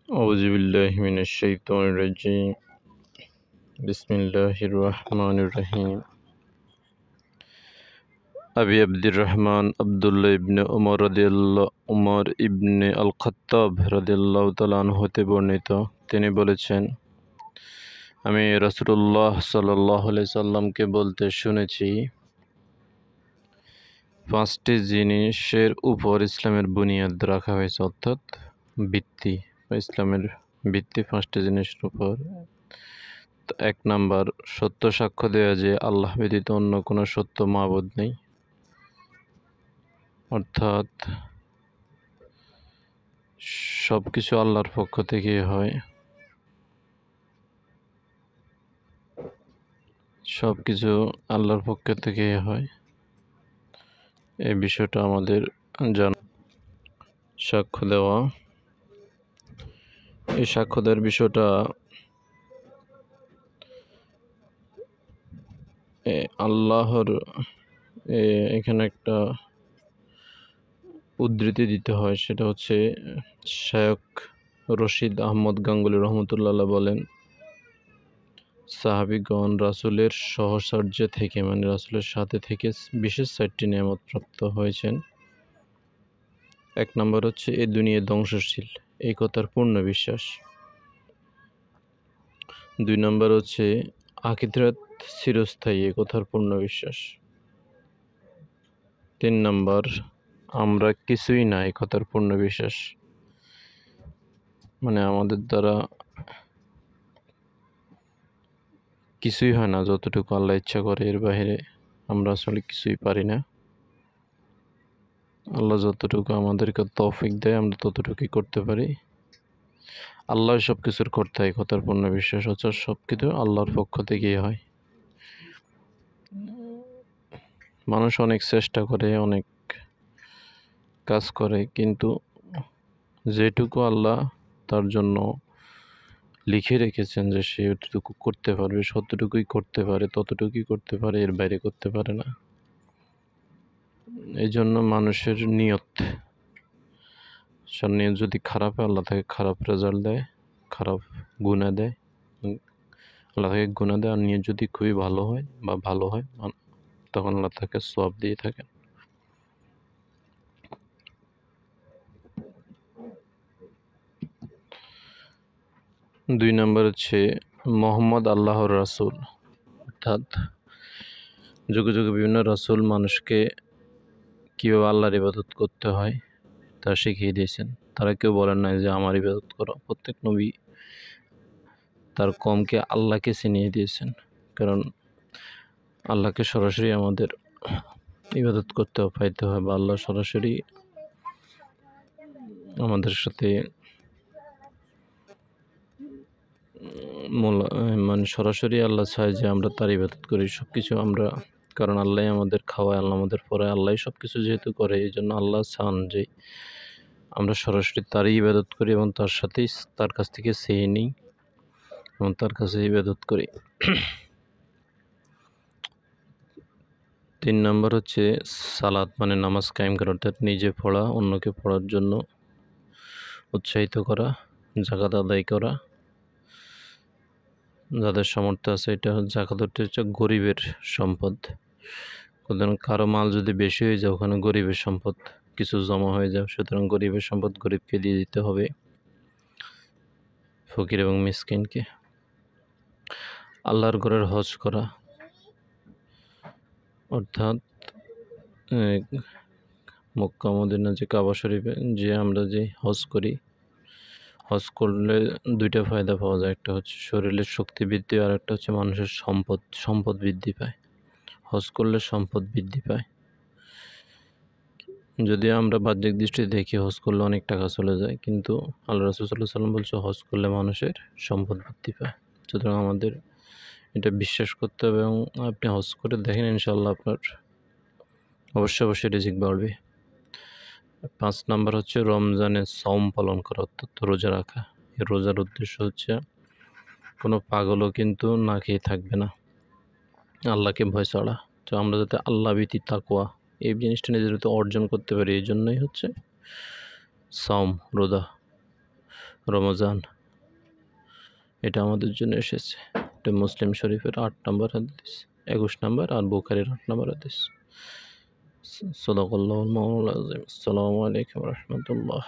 أعوذ بالله من الشيطان الرجيم بسم الله الرحمن الرحيم أبي عبد الرحمن عبد الله بن عمر ইবন আল খাত্তাব রাদিয়াল্লাহু তাআলা আনহু হতে বর্ণিত তিনি বলেছেন আমি রাসূলুল্লাহ সাল্লাল্লাহু আলাইহি সাল্লামকে বলতে শুনেছি পাঁচটি জিনিসের উপর ইসলামের বুনিয়াদ রাখা হয়েছে অর্থাৎ ভিত্তি ইসলামের ভিত্তি পাঁচটি জিনিসের উপর। এক নাম্বার, সত্য সাক্ষ্য দেওয়া যে আল্লাহ ব্যতীত অন্য কোনো সত্য মাবুদ নেই, অর্থাৎ সব কিছু আল্লাহর পক্ষ থেকে হয়, সব কিছু আল্লাহর পক্ষ থেকে হয়, এই বিষয়টা আমাদের জানা। সাক্ষ্য দেওয়া, এই সাক্ষ্য দেওয়ার বিষয়টা আল্লাহর এখানে একটা উদ্ধৃতি দিতে হয়, সেটা হচ্ছে শায়খ রশিদ আহমদ গাঙ্গুলী রহমতুল্লাহ বলেন, সাহাবীগণ রাসূলের সহচর্য থেকে মানে রাসূলের সাথে থেকে বিশেষ 4টি নিয়ামত প্রাপ্ত হয়েছেন। এক নম্বর হচ্ছে এই দুনিয়া ধ্বংসশীল, এই কথার পূর্ণ বিশ্বাস। 2 নম্বর হচ্ছে আখিরাত চিরস্থায়ী, এই কথার পূর্ণ বিশ্বাস। 3 নম্বর আমরা কিছুই না, এই কথার পূর্ণ বিশ্বাস, মানে আমাদের দ্বারা কিছুই হয় না, যতটুকু আল্লাহ ইচ্ছা করে এর বাইরে আমরা আসলে কিছুই পারি না। আল্লাহ যতটুকু আমাদেরকে তৌফিক দেয় আমরা ততটুকুই করতে পারি। আল্লাহ সব কিছুর কর্তা, এই কথার পূর্ণ বিশ্বাস হচ্ছে সব কিছু আল্লাহর পক্ষ থেকেই হয়। মানুষ অনেক চেষ্টা করে, অনেক কাজ করে, কিন্তু যেটুকু আল্লাহ তার জন্য লিখে রেখেছেন যে সে এতটুকু করতে পারবে, ততটুকুই করতে পারে, ততটুকুই করতে পারে, এর বাইরে করতে পারে না। এই জন্য মানুষের নিয়ত যদি খারাপ হয়, আল্লাহ তাকে খারাপ রেজাল্ট দেয়, খারাপ গুনাহ দেয়, আল্লাহ তাকে গুনাহ দেয়। আর নিয়ত যদি খুবই ভালো হয় বা ভালো হয়, তখন আল্লাহ তাকে সওয়াব দিয়ে থাকেন। দুই নম্বর হচ্ছে মুহাম্মদ আল্লাহর রাসূল, অর্থাৎ যুগে যুগে বিভিন্ন রাসূল মানুষকে কীভাবে আল্লাহর ইবাদত করতে হয় তা শিখিয়ে দিয়েছেন। তারা কেউ বলেন নাই যে আমার ইবাদত করো। প্রত্যেক নবী তার কওমকে আল্লাহকে চিনিয়ে দিয়েছেন, কারণ আল্লাহকে সরাসরি আমাদের ইবাদত করতে পাইতে হয়, বা আল্লাহ সরাসরি আমাদের সাথে মানে সরাসরি আল্লাহ চায় যে আমরা তার ইবাদত করি সব কিছু আমরা, কারণ আল্লাহ আমাদের খাওয়ায়, আল্লাহ আমাদের পড়ায়, আল্লাহ সব কিছু যেহেতু করে, এই জন্য আল্লাহ চান যে আমরা সরাসরি তারই ইবাদত করি এবং তার সাথেই তার কাছ থেকে চেয়ে নিই এবং তার কাছে ইবাদত করি। 3 নম্বর হচ্ছে সালাত, মানে নামাজ কায়েম করা, অর্থাৎ নিজে পড়া, অন্যকে পড়ার জন্য উৎসাহিত করা, যাকাত আদায় করা, যাদের সামর্থ্য আছে। এটা যাকাত হচ্ছে গরিবের সম্পদ, কারো মাল যদি বেশি হয়ে যায় ওখানে গরিবের সম্পদ কিছু জমা হয়ে যায়, সুতরাং গরিবের সম্পদ গরিবকে দিয়ে দিতে হবে, ফকির এবং মিসকিনকে। আল্লাহর ঘরের হজ করা, অর্থাৎ মক্কা মদিনা যে কাবা শরীফে যে আমরা যে হজ করি, হজ করলে 2টা ফায়দা পাওয়া যায়, একটা হচ্ছে শরীরের শক্তি বৃদ্ধি, আর একটা হচ্ছে মানুষের সম্পদ বৃদ্ধি পায়। হজ করলে সম্পদ বৃদ্ধি পায়। যদি আমরা বাহ্যিক দৃষ্টিতে দেখি হজ করলে অনেক টাকা চলে যায়, কিন্তু আল্লাহ রাসূল সাল্লাল্লাহু আলাইহি ওয়াসাল্লাম বলছে হজ করলে মানুষের সম্পদ বৃদ্ধি পায়। সুতরাং আমাদের এটা বিশ্বাস করতে হবে এবং আপনি হজ করে দেখেন, ইনশাআল্লাহ আপনার অবশ্যই রিজিক বাড়বে। 5 নম্বর হচ্ছে রমজানে সওম পালন করা, অর্থাৎ রোজা রাখা। এই রোজার উদ্দেশ্য হচ্ছে কোনো পাগলও কিন্তু না খেয়ে থাকবে না, আল্লাহকে ভয় ছাড়া। তো আমরা যাতে আল্লাহ ভীতি, তাকওয়া এই জিনিসটা নিজের ভিতরে অর্জন করতে পারি, এই জন্যই হচ্ছে সওম, রমজান, এটা আমাদের জন্য এসেছে। এটা মুসলিম শরীফের 8 নম্বর হাদিস, 21 নম্বর, আর বুখারীর 8 নম্বর হাদিস। সাদাকাল্লাহুল মাওলানা আয-আযীম। আসসালামু আলাইকুম ওয়া রাহমাতুল্লাহ।